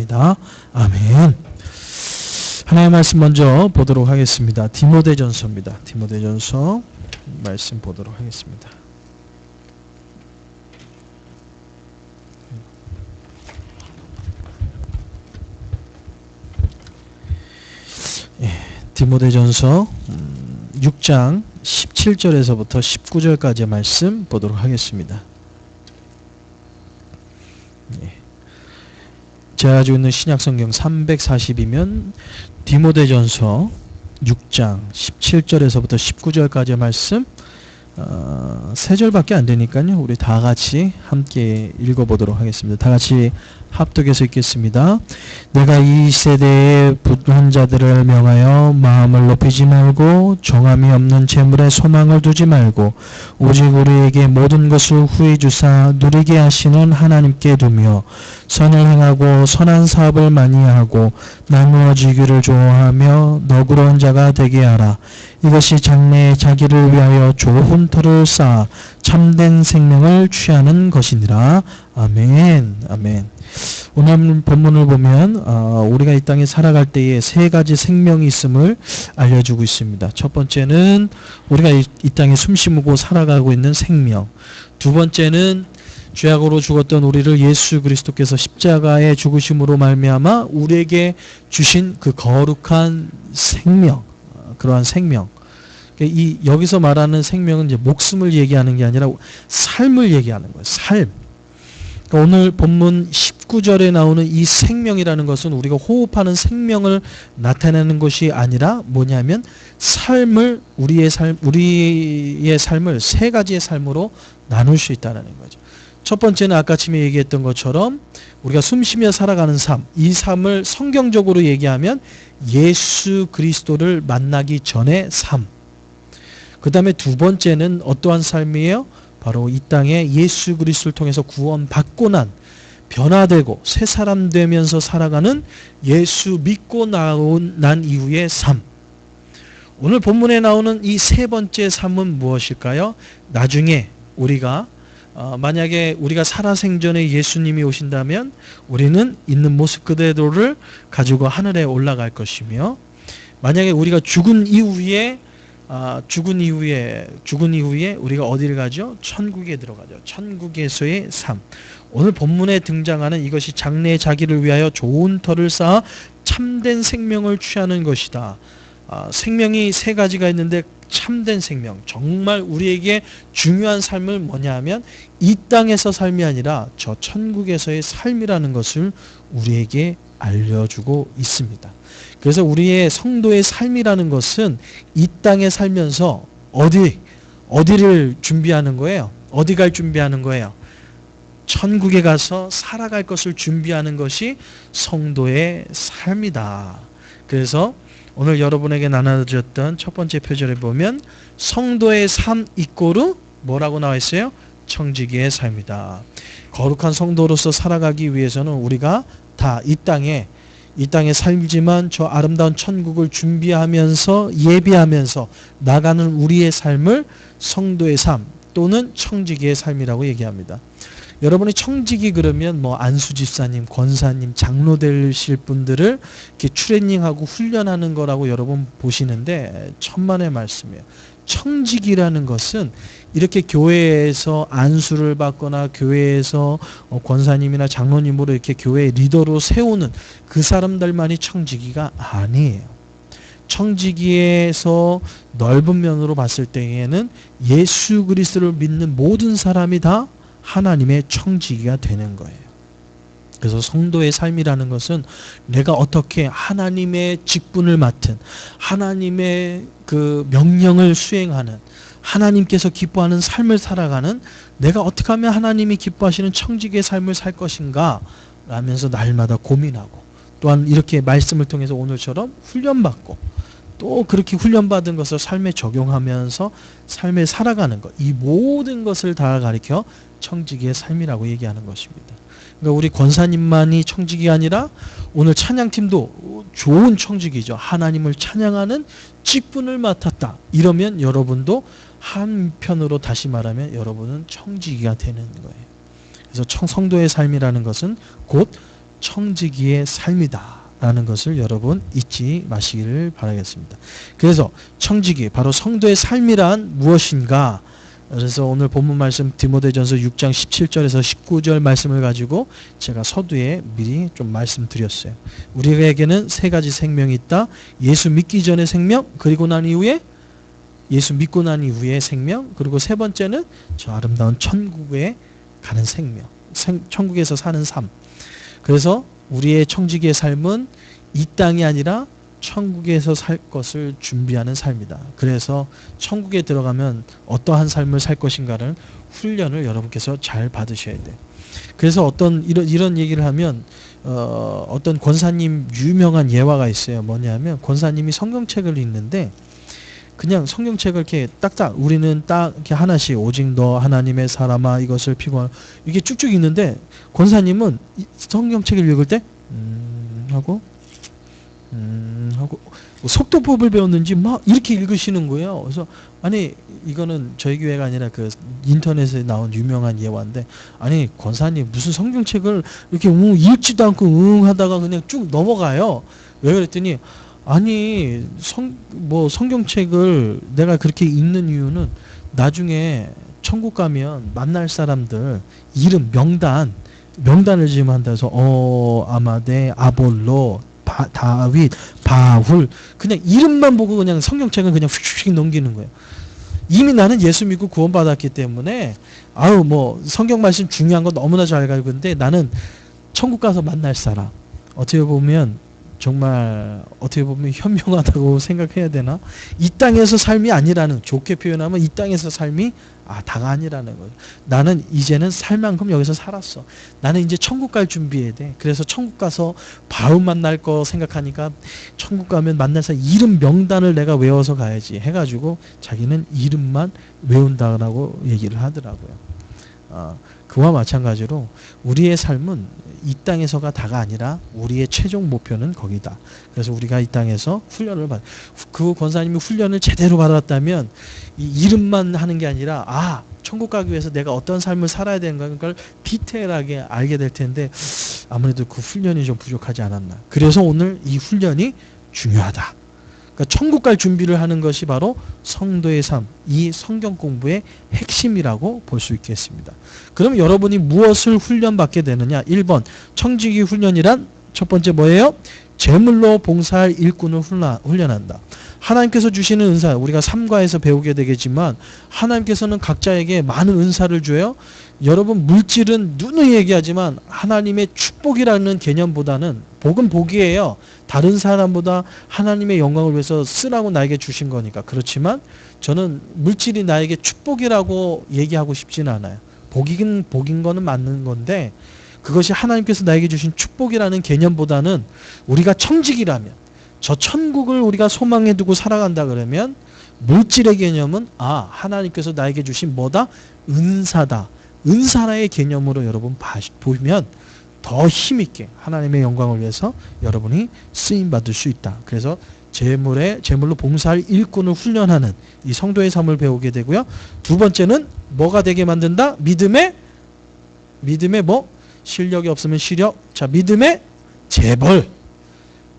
기도하옵나이다. 아멘. 하나님의 말씀 먼저 보도록 하겠습니다. 디모데전서입니다. 디모데전서 말씀 보도록 하겠습니다. 디모데전서 6장 17절에서부터 19절까지의 말씀 보도록 하겠습니다. 제가 가지고 있는 신약성경 340이면 디모데전서 6장 17절에서부터 19절까지의 말씀 3절밖에 안 되니까요. 우리 다 같이 함께 읽어보도록 하겠습니다. 다 같이 합독해서 읽겠습니다. 내가 이 세대의 부한 자들을 명하여 마음을 높이지 말고 정함이 없는 재물에 소망을 두지 말고 오직 우리에게 모든 것을 후히 주사 누리게 하시는 하나님께 두며 선을 행하고 선한 사업을 많이 하고 나누어 주기를 좋아하며 너그러운 자가 되게 하라. 이것이 장래에 자기를 위하여 좋은 터를 쌓아 참된 생명을 취하는 것이니라. 아멘. 아멘. 오늘 본문을 보면 우리가 이 땅에 살아갈 때에 세 가지 생명이 있음을 알려주고 있습니다. 첫 번째는 우리가 이 땅에 숨쉬고 살아가고 있는 생명. 두 번째는 죄악으로 죽었던 우리를 예수 그리스도께서 십자가의 죽으심으로 말미암아 우리에게 주신 그 거룩한 생명, 그러한 생명. 여기서 말하는 생명은 이제 목숨을 얘기하는 게 아니라 삶을 얘기하는 거예요. 삶. 그러니까 오늘 본문 19절에 나오는 이 생명이라는 것은 우리가 호흡하는 생명을 나타내는 것이 아니라 뭐냐면 삶을 우리의 삶을 세 가지의 삶으로 나눌 수 있다는 거죠. 첫 번째는 아까 아침에 얘기했던 것처럼 우리가 숨쉬며 살아가는 삶, 이 삶을 성경적으로 얘기하면 예수 그리스도를 만나기 전의 삶. 그 다음에 두 번째는 어떠한 삶이에요? 바로 이 땅에 예수 그리스도를 통해서 구원받고 변화되고 새 사람 되면서 살아가는 예수 믿고 난 이후의 삶. 오늘 본문에 나오는 이 세 번째 삶은 무엇일까요? 나중에 우리가 만약에 우리가 살아생전에 예수님이 오신다면 우리는 있는 모습 그대로를 가지고 하늘에 올라갈 것이며, 만약에 우리가 죽은 이후에 우리가 어디를 가죠? 천국에 들어가죠. 천국에서의 삶. 오늘 본문에 등장하는 이것이 장래에 자기를 위하여 좋은 터를 쌓아 참된 생명을 취하는 것이다. 생명이 세 가지가 있는데 참된 생명, 정말 우리에게 중요한 삶을 뭐냐 하면 이 땅에서 삶이 아니라 저 천국에서의 삶이라는 것을 우리에게 알려주고 있습니다. 그래서 우리의 성도의 삶이라는 것은 이 땅에 살면서 어디를 준비하는 거예요? 어디 갈 준비하는 거예요? 천국에 가서 살아갈 것을 준비하는 것이 성도의 삶이다. 그래서 오늘 여러분에게 나눠드렸던 첫 번째 표절에 보면 성도의 삶 이꼬르 뭐라고 나와 있어요? 청지기의 삶이다. 거룩한 성도로서 살아가기 위해서는 우리가 다 이 땅에 살지만 저 아름다운 천국을 준비하면서 예비하면서 나가는 우리의 삶을 성도의 삶 또는 청지기의 삶이라고 얘기합니다. 여러분이 청지기 그러면 안수 집사님, 권사님, 장로 되실 분들을 이렇게 트레이닝하고 훈련하는 거라고 여러분 보시는데 천만의 말씀이에요. 청지기라는 것은 이렇게 교회에서 안수를 받거나 교회에서 권사님이나 장로님으로 이렇게 교회 리더로 세우는 그 사람들만이 청지기가 아니에요. 청지기에서 넓은 면으로 봤을 때에는 예수 그리스도를 믿는 모든 사람이 다 하나님의 청지기가 되는 거예요. 그래서 성도의 삶이라는 것은 내가 어떻게 하나님의 직분을 맡은, 하나님의 그 명령을 수행하는, 하나님께서 기뻐하는 삶을 살아가는, 내가 어떻게 하면 하나님이 기뻐하시는 청지기의 삶을 살 것인가 라면서 날마다 고민하고, 또한 이렇게 말씀을 통해서 오늘처럼 훈련받고 또 그렇게 훈련받은 것을 삶에 적용하면서 삶에 살아가는 것, 이 모든 것을 다 가리켜 청지기의 삶이라고 얘기하는 것입니다. 그러니까 우리 권사님만이 청지기가 아니라 오늘 찬양팀도 좋은 청지기죠. 하나님을 찬양하는 직분을 맡았다. 이러면 여러분도 한편으로 다시 말하면 여러분은 청지기가 되는 거예요. 그래서 성도의 삶이라는 것은 곧 청지기의 삶이다 라는 것을 여러분 잊지 마시기를 바라겠습니다. 그래서 청지기, 바로 성도의 삶이란 무엇인가? 그래서 오늘 본문 말씀 디모데전서 6장 17절에서 19절 말씀을 가지고 제가 서두에 미리 좀 말씀드렸어요. 우리에게는 세 가지 생명이 있다. 예수 믿기 전의 생명, 그리고 난 이후에 예수 믿고 난 이후의 생명, 그리고 세 번째는 저 아름다운 천국에 가는 생명, 천국에서 사는 삶. 그래서 우리의 청지기의 삶은 이 땅이 아니라 천국에서 살 것을 준비하는 삶이다. 그래서 천국에 들어가면 어떠한 삶을 살 것인가를 훈련을 여러분께서 잘 받으셔야 돼요. 그래서 어떤 이런 얘기를 하면 어떤 권사님 유명한 예화가 있어요. 뭐냐면 권사님이 성경책을 읽는데 그냥 성경책을 이렇게 딱딱 우리는 딱 이렇게 하나씩 오직 너 하나님의 사람아 이것을 피고 이게 쭉쭉 있는데 권사님은 성경책을 읽을 때 하고 속도법을 배웠는지 막 이렇게 읽으시는 거예요. 그래서 아니 이거는 저희 교회가 아니라 그 인터넷에 나온 유명한 예화인데 아니 권사님 무슨 성경책을 이렇게 읽지도 않고 하다가 그냥 쭉 넘어가요. 왜 그랬더니 아니 성경책을 내가 그렇게 읽는 이유는 나중에 천국 가면 만날 사람들 이름 명단을 지금 한다 해서 아마데 아볼로 다윗 바울 그냥 이름만 보고 그냥 성경책은 그냥 휙휙 넘기는 거예요. 이미 나는 예수 믿고 구원받았기 때문에 성경 말씀 중요한 거 너무나 잘 알고 있는데 나는 천국 가서 만날 사람 어떻게 보면 현명하다고 생각해야 되나? 이 땅에서 삶이 아니라는, 좋게 표현하면 이 땅에서 삶이 다가 아니라는 거예요. 나는 이제는 살 만큼 여기서 살았어. 나는 이제 천국 갈 준비해야 돼. 그래서 천국 가서 바울 만날 거 생각하니까 천국 가면 만날 사람 이름 명단을 내가 외워서 가야지 해가지고 자기는 이름만 외운다라고 얘기를 하더라고요. 그와 마찬가지로 우리의 삶은 이 땅에서가 다가 아니라 우리의 최종 목표는 거기다. 그래서 우리가 이 땅에서 훈련을 그 권사님이 훈련을 제대로 받았다면 이 이름만 하는 게 아니라 천국 가기 위해서 내가 어떤 삶을 살아야 되는가 걸 디테일하게 알게 될 텐데 아무래도 그 훈련이 좀 부족하지 않았나. 그래서 오늘 이 훈련이 중요하다. 그러니까 천국 갈 준비를 하는 것이 바로 성도의 삶, 이 성경 공부의 핵심이라고 볼 수 있겠습니다. 그럼 여러분이 무엇을 훈련받게 되느냐? 1번 청지기 훈련이란 첫 번째 뭐예요? 제물로 봉사할 일꾼을 훈련한다. 하나님께서 주시는 은사, 우리가 3과에서 배우게 되겠지만 하나님께서는 각자에게 많은 은사를 줘요. 여러분 물질은 누누이 얘기하지만 하나님의 축복이라는 개념보다는 복은 복이에요. 다른 사람보다 하나님의 영광을 위해서 쓰라고 나에게 주신 거니까. 그렇지만 저는 물질이 나에게 축복이라고 얘기하고 싶지는 않아요. 복인 거는 맞는 건데 그것이 하나님께서 나에게 주신 축복이라는 개념보다는 우리가 청직이라면 저 천국을 우리가 소망해 두고 살아간다 그러면 물질의 개념은 하나님께서 나에게 주신 뭐다? 은사다. 은사라의 개념으로 여러분 보면 더 힘있게 하나님의 영광을 위해서 여러분이 쓰임받을 수 있다. 그래서 제물로 봉사할 일꾼을 훈련하는 이 성도의 삶을 배우게 되고요. 두 번째는 뭐가 되게 만든다? 믿음의 실력이 없으면 시력. 자, 믿음의 재벌.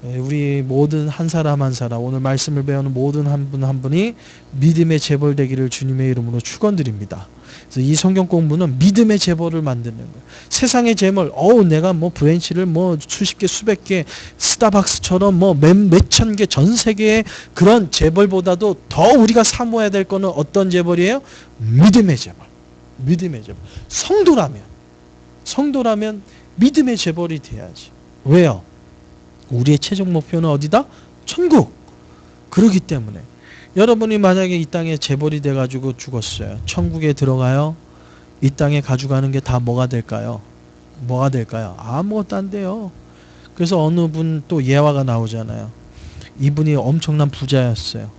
우리 모든 한 사람 한 사람 오늘 말씀을 배우는 모든 한 분 한 분이 믿음의 재벌 되기를 주님의 이름으로 축원드립니다. 그래서 이 성경 공부는 믿음의 재벌을 만드는 거예요. 세상의 재물, 내가 브랜치를 수십 개, 수백 개, 스타벅스처럼 몇천 개, 전 세계의 그런 재벌보다도 더 우리가 사모해야 될 거는 어떤 재벌이에요? 믿음의 재벌. 믿음의 재벌. 성도라면 믿음의 재벌이 돼야지. 왜요? 우리의 최종 목표는 어디다? 천국. 그러기 때문에 여러분이 만약에 이 땅에 재벌이 돼가지고 죽었어요. 천국에 들어가요. 이 땅에 가져가는 게 다 뭐가 될까요? 아무것도 안 돼요. 그래서 어느 분 또 예화가 나오잖아요. 이분이 엄청난 부자였어요.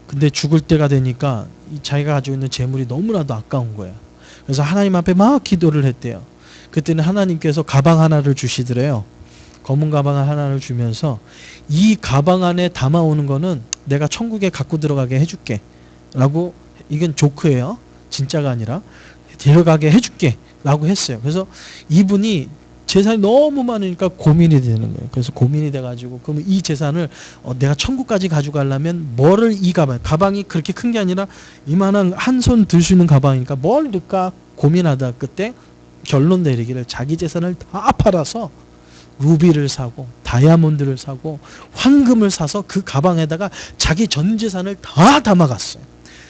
근데 죽을 때가 되니까 자기가 가지고 있는 재물이 너무나도 아까운 거예요. 그래서 하나님 앞에 막 기도를 했대요. 그때는 하나님께서 가방 하나를 주시더래요. 검은 가방 하나를 주면서 이 가방 안에 담아오는 거는 내가 천국에 갖고 들어가게 해줄게 라고, 이건 조크예요. 진짜가 아니라 데려가게 해줄게 라고 했어요. 그래서 이분이 재산이 너무 많으니까 고민이 되는 거예요. 그래서 고민이 돼가지고 그러면 이 재산을 내가 천국까지 가져가려면 뭐를 이 가방이 그렇게 큰 게 아니라 이만한 한 손 들 수 있는 가방이니까 뭘 넣을까 고민하다 그때 결론 내리기를 자기 재산을 다 팔아서 루비를 사고 다이아몬드를 사고 황금을 사서 그 가방에다가 자기 전 재산을 다 담아갔어요.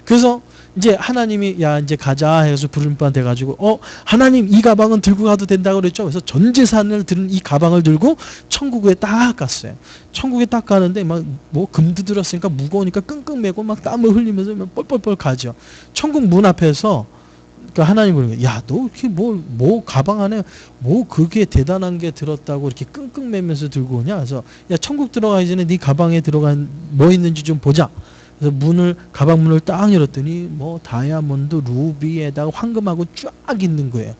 그래서 이제 하나님이 야 이제 가자 해서 부름판 돼가지고 하나님 이 가방은 들고 가도 된다고 그랬죠. 그래서 전 재산을 든 이 가방을 들고 천국에 딱 갔어요. 천국에 딱 가는데 막 뭐 금도 들었으니까 무거우니까 끙끙매고 막 땀을 흘리면서 막 뻘뻘뻘 가죠. 천국 문 앞에서 그러니까 하나님 그러는 야, 너 이렇게 뭐 가방 안에 뭐 그게 대단한 게 들었다고 이렇게 끙끙매면서 들고 오냐? 그래서 야, 천국 들어가기 전에 네 가방에 들어간 뭐 있는지 좀 보자. 그래서 가방 문을 딱 열었더니 뭐 다이아몬드, 루비에다가 황금하고 쫙 있는 거예요.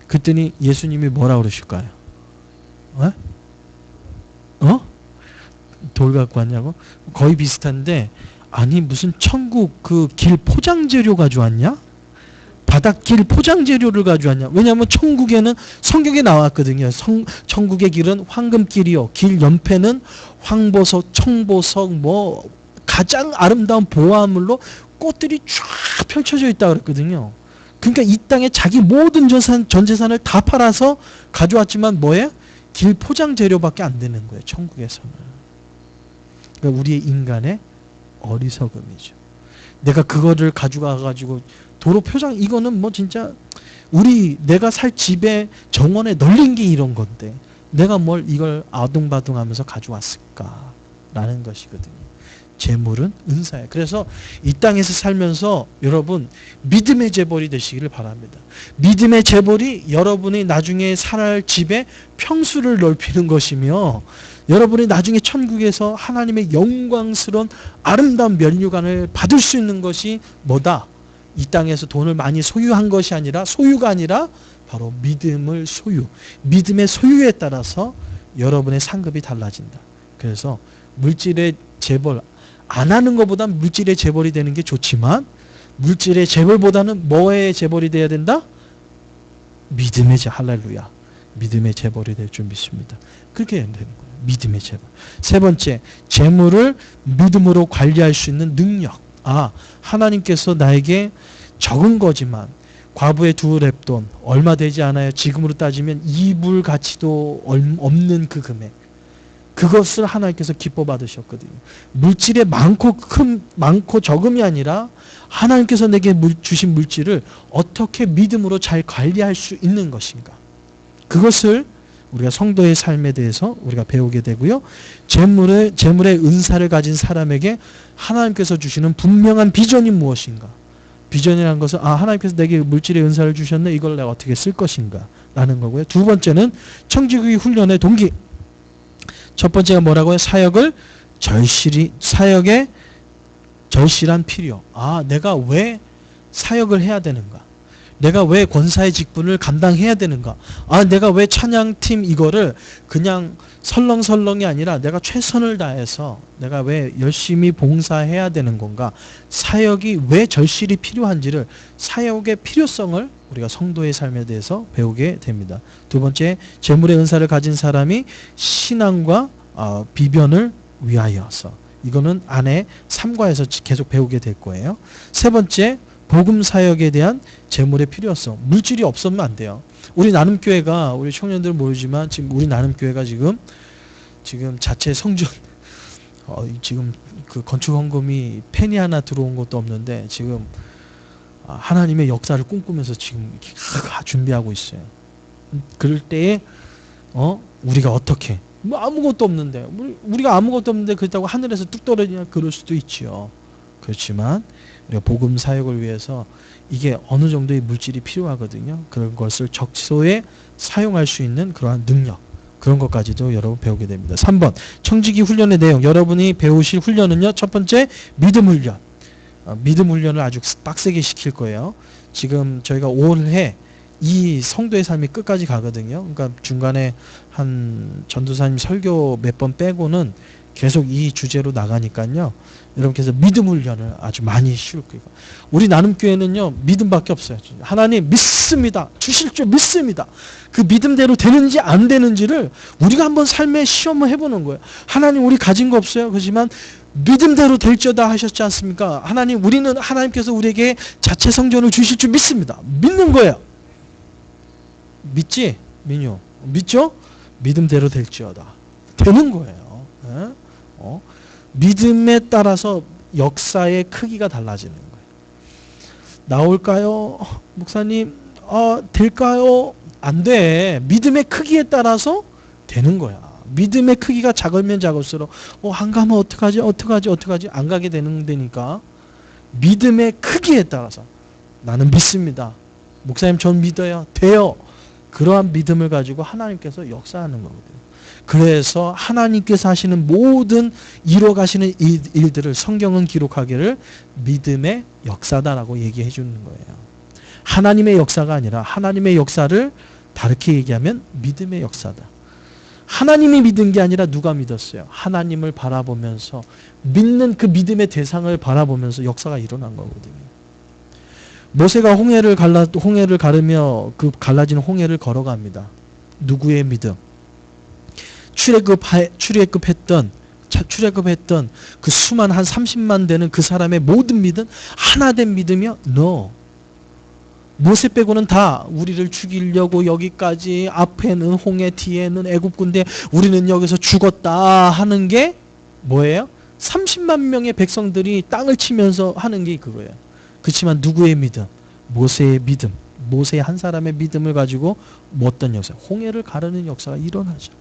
그랬더니 예수님이 뭐라 그러실까요? 돌 갖고 왔냐고? 거의 비슷한데 아니 무슨 천국 그 길 포장재료 가져왔냐? 바닷길 포장재료를 가져왔냐? 왜냐하면 천국에는 성경에 나왔거든요. 천국의 길은 황금길이요. 길 옆에는 황보석, 청보석 뭐 가장 아름다운 보화물로 꽃들이 쫙 펼쳐져 있다고 그랬거든요. 그러니까 이 땅에 자기 모든 전 재산을 다 팔아서 가져왔지만 뭐예요? 길 포장재료밖에 안 되는 거예요. 천국에서는. 그러니까 우리의 인간의 어리석음이죠. 내가 그거를 가지고 도로 표장 이거는 뭐 진짜 내가 살 집에 정원에 널린 게 이런 건데 내가 뭘 이걸 아둥바둥하면서 가져왔을까라는 것이거든요. 재물은 은사예요. 그래서 이 땅에서 살면서 여러분 믿음의 재벌이 되시기를 바랍니다. 믿음의 재벌이 여러분이 나중에 살 집에 평수를 넓히는 것이며 여러분이 나중에 천국에서 하나님의 영광스러운 아름다운 면류관을 받을 수 있는 것이 뭐다? 이 땅에서 돈을 많이 소유한 것이 아니라 소유가 아니라 바로 믿음의 소유에 따라서 여러분의 상급이 달라진다. 그래서 물질의 재벌 안 하는 것보다 물질의 재벌이 되는 게 좋지만 물질의 재벌보다는 뭐의 재벌이 돼야 된다? 할렐루야. 믿음의 재벌이 될 줄 믿습니다. 그렇게 되는 거예요. 믿음의 재벌. 세 번째, 재물을 믿음으로 관리할 수 있는 능력. 하나님께서 나에게 적은 거지만 과부의 2렙돈 얼마 되지 않아요. 지금으로 따지면 2불 가치도 없는 그 금액. 그것을 하나님께서 기뻐 받으셨거든요. 물질에 많고 적음이 아니라 하나님께서 내게 주신 물질을 어떻게 믿음으로 잘 관리할 수 있는 것인가. 그것을 우리가 성도의 삶에 대해서 우리가 배우게 되고요. 재물의 은사를 가진 사람에게 하나님께서 주시는 분명한 비전이 무엇인가. 비전이라는 것은 하나님께서 내게 물질의 은사를 주셨네. 이걸 내가 어떻게 쓸 것인가 라는 거고요. 두 번째는 청지기 훈련의 동기. 첫 번째가 뭐라고요? 사역의 절실한 필요. 내가 왜 사역을 해야 되는가? 내가 왜 권사의 직분을 감당해야 되는가? 내가 왜 찬양팀 이거를 그냥 설렁설렁이 아니라 내가 최선을 다해서 내가 왜 열심히 봉사해야 되는 건가? 사역이 왜 절실히 필요한지를 사역의 필요성을 우리가 성도의 삶에 대해서 배우게 됩니다. 두 번째, 재물의 은사를 가진 사람이 신앙과 비변을 위하여서 이거는 안에 3과에서 계속 배우게 될 거예요. 세 번째, 복음 사역에 대한 재물의 필요성. 물질이 없으면 안 돼요. 우리 나눔교회가 우리 청년들은 모르지만 지금 우리 나눔교회가 지금 자체 성전 지금 그 건축 헌금이 페니 하나 들어온 것도 없는데 지금 하나님의 역사를 꿈꾸면서 지금 이렇게 준비하고 있어요. 그럴 때에 우리가 어떻게 아무것도 없는데 우리가 아무것도 없는데 그렇다고 하늘에서 뚝 떨어지냐 그럴 수도 있지요. 그렇지만 우리가 복음 사역을 위해서 이게 어느 정도의 물질이 필요하거든요. 그런 것을 적소에 사용할 수 있는 그러한 능력, 그런 것까지도 여러분 배우게 됩니다. 3번 청지기 훈련의 내용. 여러분이 배우실 훈련은요. 첫 번째 믿음 훈련. 믿음 훈련을 아주 빡세게 시킬 거예요. 지금 저희가 올해 이 성도의 삶이 끝까지 가거든요. 그러니까 중간에 한 전도사님 설교 몇 번 빼고는 계속 이 주제로 나가니까요. 여러분께서 믿음 훈련을 아주 많이 쉬울 거예요. 우리 나눔교회는요, 믿음밖에 없어요. 하나님 믿습니다. 주실 줄 믿습니다. 그 믿음대로 되는지 안 되는지를 우리가 한번 삶에 시험을 해보는 거예요. 하나님 우리 가진 거 없어요. 그렇지만 믿음대로 될지어다 하셨지 않습니까? 하나님 우리는 하나님께서 우리에게 자체 성전을 주실 줄 믿습니다. 믿는 거예요. 믿지? 민요. 믿죠? 믿음대로 될지어다. 되는 거예요. 예? 믿음에 따라서 역사의 크기가 달라지는 거예요. 나올까요? 목사님, 될까요? 안 돼. 믿음의 크기에 따라서 되는 거야. 믿음의 크기가 작으면 작을수록, 안 가면 어떡하지? 안 가게 되는 데니까. 믿음의 크기에 따라서 나는 믿습니다. 목사님, 전 믿어요. 돼요. 그러한 믿음을 가지고 하나님께서 역사하는 거거든요. 그래서 하나님께서 하시는 모든 이뤄가시는 일들을 성경은 기록하기를 믿음의 역사다라고 얘기해 주는 거예요. 하나님의 역사가 아니라 하나님의 역사를 다르게 얘기하면 믿음의 역사다. 하나님이 믿은 게 아니라 누가 믿었어요? 하나님을 바라보면서 믿는 그 믿음의 대상을 바라보면서 역사가 일어난 거거든요. 모세가 홍해를 가르며 그 갈라진 홍해를 걸어갑니다. 누구의 믿음? 출애굽했던 그 수만 한 30만 되는 그 사람의 모든 믿음 하나 된 믿음이요? No. 모세 빼고는 다 우리를 죽이려고 여기까지 앞에는 홍해 뒤에는 애굽군대 우리는 여기서 죽었다 하는 게 뭐예요? 30만 명의 백성들이 땅을 치면서 하는 게 그거예요. 그렇지만 누구의 믿음? 모세의 믿음. 모세 한 사람의 믿음을 가지고 어떤 역사? 홍해를 가르는 역사가 일어나죠.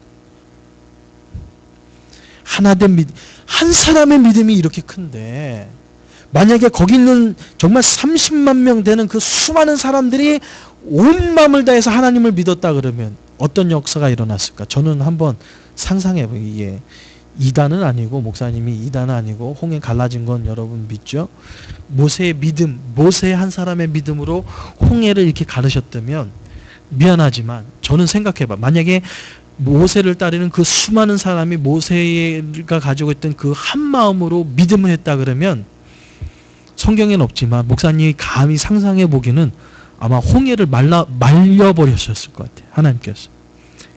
하나된 믿음, 한 사람의 믿음이 이렇게 큰데 만약에 거기 있는 정말 30만 명 되는 그 수많은 사람들이 온 마음을 다해서 하나님을 믿었다 그러면 어떤 역사가 일어났을까? 저는 한번 상상해 보기. 이게 이단은 아니고 목사님이 이단은 아니고 홍해 갈라진 건 여러분 믿죠? 모세의 믿음, 모세 한 사람의 믿음으로 홍해를 이렇게 가르셨다면 미안하지만 저는 생각해봐. 만약에 모세를 따르는 그 수많은 사람이 모세가 가지고 있던 그 한 마음으로 믿음을 했다 그러면 성경에는 없지만 목사님이 감히 상상해 보기는 아마 홍해를 말려버리셨을 것 같아요. 하나님께서.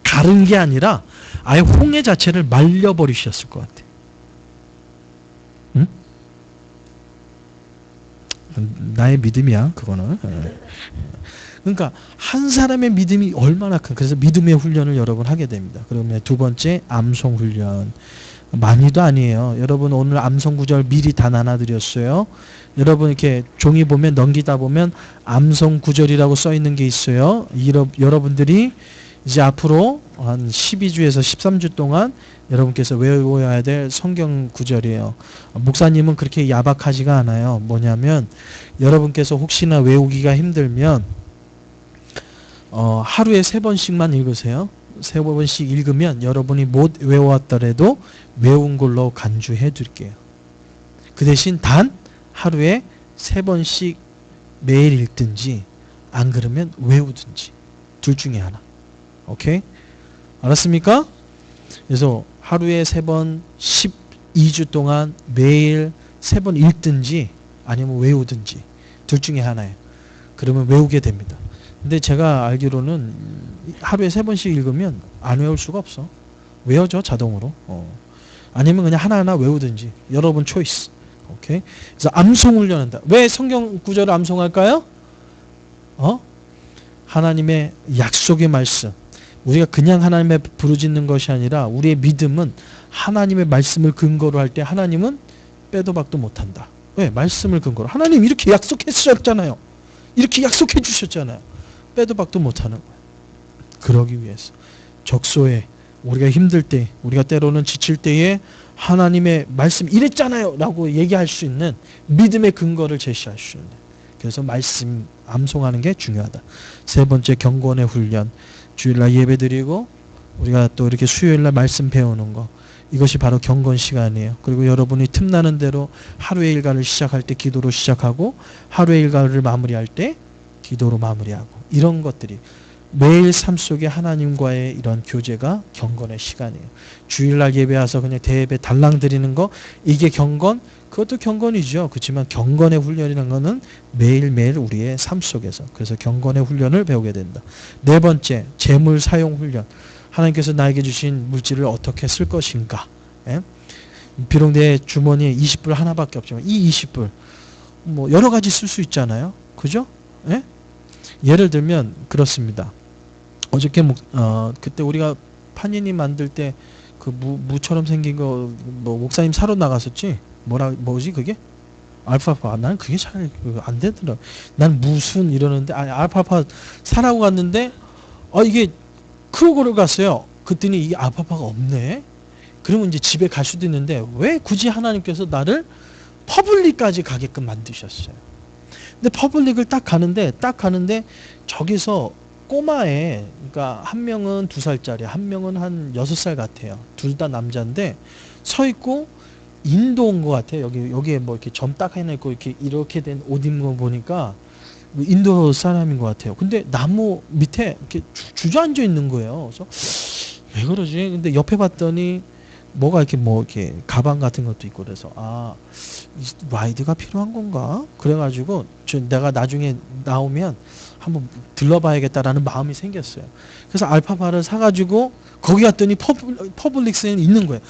가른 게 아니라 아예 홍해 자체를 말려버리셨을 것 같아요. 응? 나의 믿음이야, 그거는. 그러니까 한 사람의 믿음이 얼마나 큰, 그래서 믿음의 훈련을 여러분 하게 됩니다. 그러면 두 번째, 암송 훈련. 많이도 아니에요. 여러분 오늘 암송 구절 미리 다 나눠드렸어요. 여러분 이렇게 종이 보면 넘기다 보면 암송 구절이라고 써 있는 게 있어요. 여러분들이 이제 앞으로 한 12주에서 13주 동안 여러분께서 외워야 될 성경 구절이에요. 목사님은 그렇게 야박하지가 않아요. 뭐냐면 여러분께서 혹시나 외우기가 힘들면 하루에 3번씩만 읽으세요. 3번씩 읽으면 여러분이 못 외워왔더라도 외운 걸로 간주해 드릴게요. 그 대신 단 하루에 3번씩 매일 읽든지 안 그러면 외우든지 둘 중에 하나. 오케이? 알았습니까? 그래서 하루에 3번 12주 동안 매일 3번 읽든지 아니면 외우든지 둘 중에 하나예요. 그러면 외우게 됩니다. 근데 제가 알기로는 하루에 3번씩 읽으면 안 외울 수가 없어. 외워져 자동으로. 아니면 그냥 하나하나 외우든지 여러분 초이스. 오케이? 그래서 암송 훈련한다. 왜 성경 구절을 암송할까요? 하나님의 약속의 말씀. 우리가 그냥 하나님의 부르짖는 것이 아니라 우리의 믿음은 하나님의 말씀을 근거로 할 때 하나님은 빼도 박도 못한다. 왜? 말씀을 근거로. 하나님 이렇게 약속했었잖아요. 이렇게 약속해 주셨잖아요. 빼도 박도 못하는 거예요. 그러기 위해서 적소에 우리가 힘들 때, 우리가 때로는 지칠 때에 하나님의 말씀 이랬잖아요 라고 얘기할 수 있는 믿음의 근거를 제시할 수 있는, 그래서 말씀 암송하는 게 중요하다. 세 번째, 경건의 훈련. 주일날 예배드리고 우리가 또 이렇게 수요일날 말씀 배우는 거, 이것이 바로 경건 시간이에요. 그리고 여러분이 틈나는 대로 하루의 일과를 시작할 때 기도로 시작하고 하루의 일과를 마무리할 때 기도로 마무리하고 이런 것들이 매일 삶 속에 하나님과의 이런 교제가 경건의 시간이에요. 주일날 예배 와서 그냥 대예배 달랑 드리는 거 이게 경건? 그것도 경건이죠. 그렇지만 경건의 훈련이라는 거는 매일매일 우리의 삶 속에서 그래서 경건의 훈련을 배우게 된다. 네 번째, 재물 사용 훈련. 하나님께서 나에게 주신 물질을 어떻게 쓸 것인가. 예? 비록 내 주머니에 20불 하나밖에 없지만 이 20불 뭐 여러 가지 쓸 수 있잖아요. 그죠? 예? 예를 들면 그렇습니다. 어저께 그때 우리가 판이니 만들 때 그 무처럼 생긴 거 뭐 목사님 사러 나갔었지? 뭐지 그게? 알파파. 난 그게 잘 안 되더라. 난 무슨 이러는데 알파파 사라고 갔는데 이게 크로거를 갔어요. 그랬더니 이 알파파가 없네. 그러면 이제 집에 갈 수도 있는데 왜 굳이 하나님께서 나를 퍼블릭까지 가게끔 만드셨어요. 근데 퍼블릭을 딱 가는데 저기서 꼬마에 그러니까 한 명은 2살짜리 한 명은 한 6살 같아요. 둘 다 남자인데 서 있고 인도 온 것 같아요. 여기에 뭐 이렇게 점 딱 하나 있고 이렇게 된 옷 입는 거 보니까 인도 사람인 것 같아요. 근데 나무 밑에 이렇게 주저앉아 있는 거예요. 그래서 왜 그러지? 근데 옆에 봤더니 뭐가 이렇게 가방 같은 것도 있고 그래서 라이드가 필요한 건가? 그래가지고 내가 나중에 나오면 한번 들러봐야겠다라는 마음이 생겼어요. 그래서 알파파를 사가지고 거기 갔더니 퍼블릭스에 있는 거예요.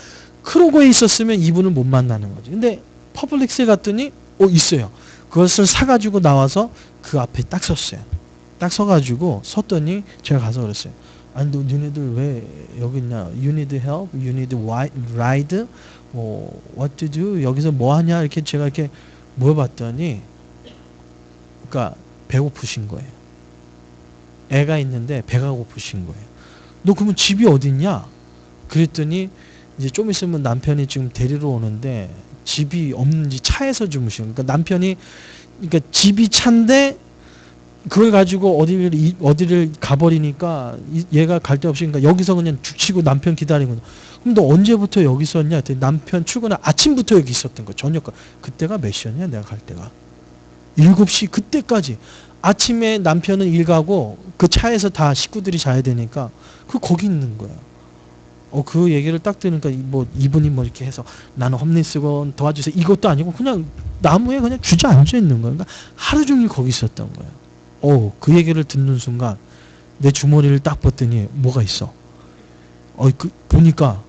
크로고에 있었으면 이분을 못 만나는 거지. 근데 퍼블릭스에 갔더니 있어요. 그것을 사가지고 나와서 그 앞에 딱 섰어요. 딱 서가지고 섰더니 제가 가서 그랬어요. 아니 너네들 왜 여기 있냐? You need help? You need ride? what to do? 여기서 뭐 하냐? 이렇게 제가 이렇게 물어봤더니 그러니까 배고프신 거예요. 애가 있는데 배가 고프신 거예요. 너 그러면 집이 어딨냐? 그랬더니 이제 좀 있으면 남편이 지금 데리러 오는데 집이 없는지 차에서 주무시는. 그러니까 남편이 그러니까 집이 차인데 그걸 가지고 어디를 가버리니까 얘가 갈 데 없이 그러니까 여기서 그냥 죽치고 남편 기다리는 거야. 그럼 너 언제부터 여기 있었냐? 남편 출근한 아침부터 여기 있었던 거. 저녁까 그때가 몇 시였냐? 내가 갈 때가 7시 그때까지. 아침에 남편은 일 가고 그 차에서 다 식구들이 자야 되니까 거기 있는 거야. 그 얘기를 딱 들으니까 이분이 이렇게 해서 나는 홈리스건 도와주세요. 이것도 아니고 그냥 나무에 그냥 주저앉아 있는 거야. 그러니까 하루 종일 거기 있었던 거야. 그 얘기를 듣는 순간 내 주머니를 딱 봤더니 뭐가 있어. 보니까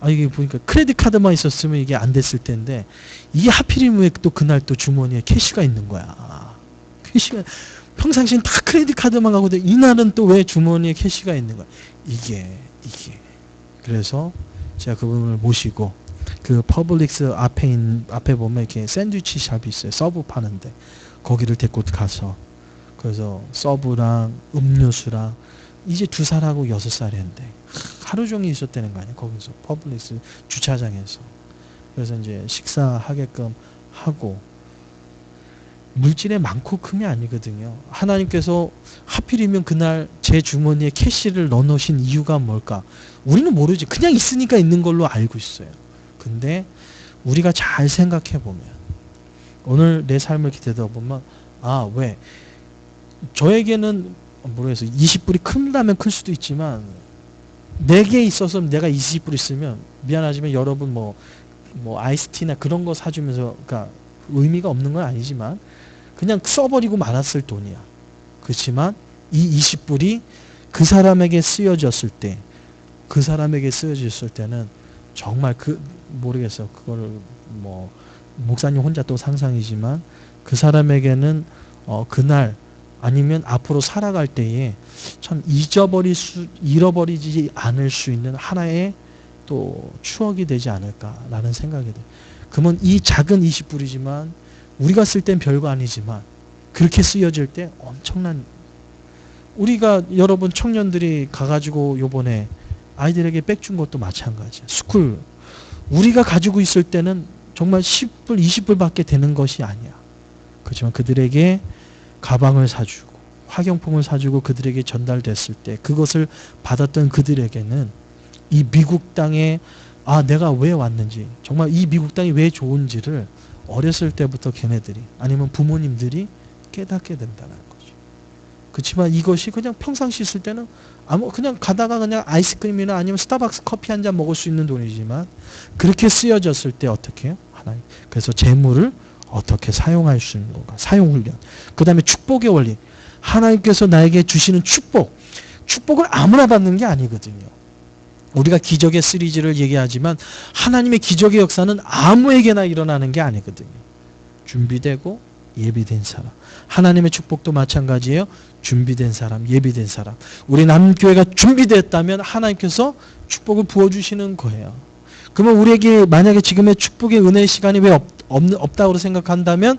이게 보니까 크레딧 카드만 있었으면 이게 안 됐을 텐데 이게 하필이면 왜 또 그날 또 주머니에 캐시가 있는 거야. 캐시가 평상시엔 다 크레딧 카드만 가고 이날은 또 왜 주머니에 캐시가 있는 거야. 이게 그래서 제가 그분을 모시고 그 퍼블릭스 앞에 보면 이렇게 샌드위치 샵이 있어요. 서브 파는데 거기를 데리고 가서 그래서 서브랑 음료수랑 이제 2살하고 6살인데 하루 종일 있었다는 거 아니에요. 거기서 퍼블릭스 주차장에서. 그래서 이제 식사하게끔 하고 물질의 많고 큼이 아니거든요. 하나님께서 하필이면 그날 제 주머니에 캐시를 넣어놓으신 이유가 뭘까? 우리는 모르지. 그냥 있으니까 있는 걸로 알고 있어요. 근데 우리가 잘 생각해 보면 오늘 내 삶을 이렇게 되돌아보면 왜? 저에게는 모르겠어요. 20불이 큰다면 클 수도 있지만 내게 있어서 내가 20불 있으면 미안하지만 여러분 뭐 아이스티나 그런 거 사주면서 그러니까 의미가 없는 건 아니지만 그냥 써버리고 말았을 돈이야. 그렇지만 이 20불이 그 사람에게 쓰여졌을 때는 정말 모르겠어. 그거를 목사님 혼자 또 상상이지만 그 사람에게는 그날 아니면 앞으로 살아갈 때에 참 잃어버리지 않을 수 있는 하나의 또 추억이 되지 않을까라는 생각이 돼요. 그러면 이 작은 20불이지만 우리가 쓸 땐 별거 아니지만 그렇게 쓰여질 때 엄청난 우리가 여러분 청년들이 가가지고 요번에 아이들에게 백 준 것도 마찬가지야. 스쿨 우리가 가지고 있을 때는 정말 10불 20불밖에 되는 것이 아니야. 그렇지만 그들에게 가방을 사주고 화경품을 사주고 그들에게 전달됐을 때 그것을 받았던 그들에게는 이 미국 땅에 내가 왜 왔는지 정말 이 미국 땅이 왜 좋은지를 어렸을 때부터 걔네들이 아니면 부모님들이 깨닫게 된다는 거죠. 그렇지만 이것이 그냥 평상시 쓸 때는 그냥 가다가 그냥 아이스크림이나 아니면 스타벅스 커피 한 잔 먹을 수 있는 돈이지만 그렇게 쓰여졌을 때 어떻게 해요? 하나님. 그래서 재물을 어떻게 사용할 수 있는 건가? 사용 훈련. 그 다음에 축복의 원리. 하나님께서 나에게 주시는 축복을 아무나 받는 게 아니거든요. 우리가 기적의 시리즈를 얘기하지만 하나님의 기적의 역사는 아무에게나 일어나는 게 아니거든요. 준비되고 예비된 사람. 하나님의 축복도 마찬가지예요. 준비된 사람, 예비된 사람. 우리 남교회가 준비됐다면 하나님께서 축복을 부어주시는 거예요. 그러면 우리에게 만약에 지금의 축복의 은혜의 시간이 왜 없다고 생각한다면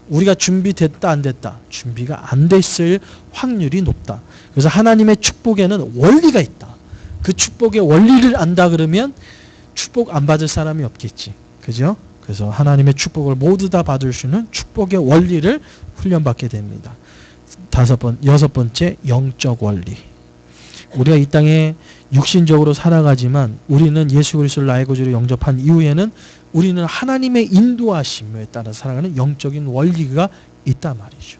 우리가 준비됐다 안 됐다. 준비가 안 됐을 확률이 높다. 그래서 하나님의 축복에는 원리가 있다. 그 축복의 원리를 안다 그러면 축복 안 받을 사람이 없겠지. 그죠? 그래서 하나님의 축복을 모두 다 받을 수 있는 축복의 원리를 훈련받게 됩니다. 여섯 번째, 영적 원리. 우리가 이 땅에 육신적으로 살아가지만 우리는 예수 그리스도를 나의 구주로 영접한 이후에는 우리는 하나님의 인도하심에 따라 살아가는 영적인 원리가 있단 말이죠.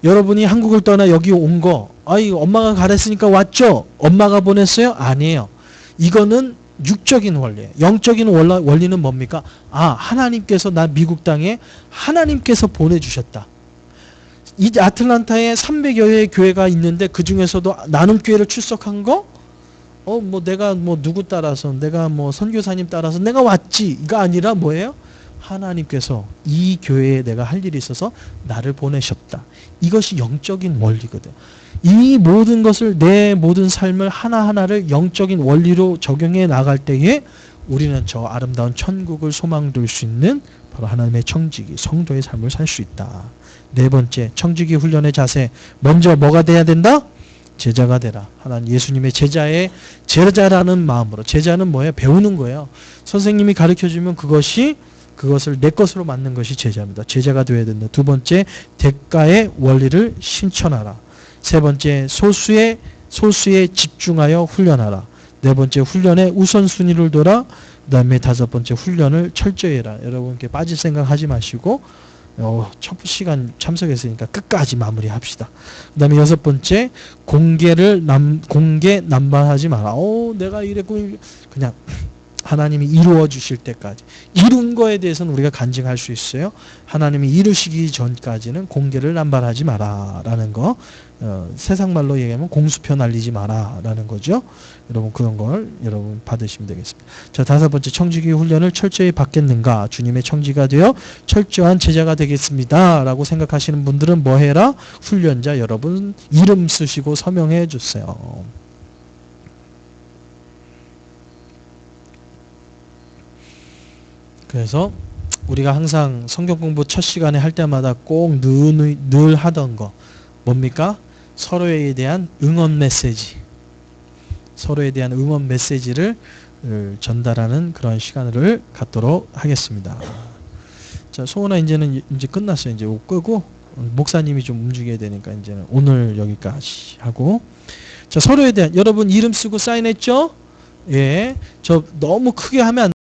여러분이 한국을 떠나 여기 온 거, 엄마가 가랬으니까 왔죠? 엄마가 보냈어요? 아니에요. 이거는 육적인 원리예요. 영적인 원리는 뭡니까? 하나님께서 나 미국 땅에 하나님께서 보내주셨다. 이 아틀란타에 300여 개의 교회가 있는데 그 중에서도 나눔 교회를 출석한 거? 내가 누구 따라서, 내가 선교사님 따라서 내가 왔지. 이거 아니라 뭐예요? 하나님께서 이 교회에 내가 할 일이 있어서 나를 보내셨다. 이것이 영적인 원리거든. 이 모든 것을, 내 모든 삶을 하나하나를 영적인 원리로 적용해 나갈 때에 우리는 저 아름다운 천국을 소망둘 수 있는 바로 하나님의 청지기, 성도의 삶을 살 수 있다. 네 번째, 청지기 훈련의 자세. 먼저 뭐가 돼야 된다? 제자가 되라. 하나님 예수님의 제자라는 마음으로. 제자는 뭐예요? 배우는 거예요. 선생님이 가르쳐주면 그것을 내 것으로 만든 것이 제자입니다. 제자가 되어야 된다. 두 번째, 대가의 원리를 신천하라. 세 번째, 소수에 집중하여 훈련하라. 네 번째, 훈련의 우선순위를 둬라. 그 다음에 다섯 번째, 훈련을 철저히 해라. 여러분께 빠질 생각 하지 마시고 첫 시간 참석했으니까 끝까지 마무리합시다. 그 다음에 여섯 번째, 공개 남발하지 마라. 내가 이랬고, 그냥 하나님이 이루어 주실 때까지. 이룬 거에 대해서는 우리가 간증할 수 있어요. 하나님이 이루시기 전까지는 공개를 남발하지 마라 라는 거. 세상 말로 얘기하면 공수표 날리지 마라 라는 거죠. 여러분 그런 걸 여러분 받으시면 되겠습니다. 자, 다섯 번째, 청지기 훈련을 철저히 받겠는가? 주님의 청지가 되어 철저한 제자가 되겠습니다 라고 생각하시는 분들은 뭐 해라? 훈련자 여러분 이름 쓰시고 서명해 주세요. 그래서 우리가 항상 성경 공부 첫 시간에 할 때마다 꼭 늘 하던 거 뭡니까? 서로에 대한 응원 메시지. 서로에 대한 응원 메시지를 전달하는 그런 시간을 갖도록 하겠습니다. 자, 소원아 이제 끝났어요. 이제 끄고 목사님이 좀 움직여야 되니까 이제는 오늘 여기까지 하고. 자, 서로에 대한 여러분 이름 쓰고 사인했죠? 예. 저 너무 크게 하면 안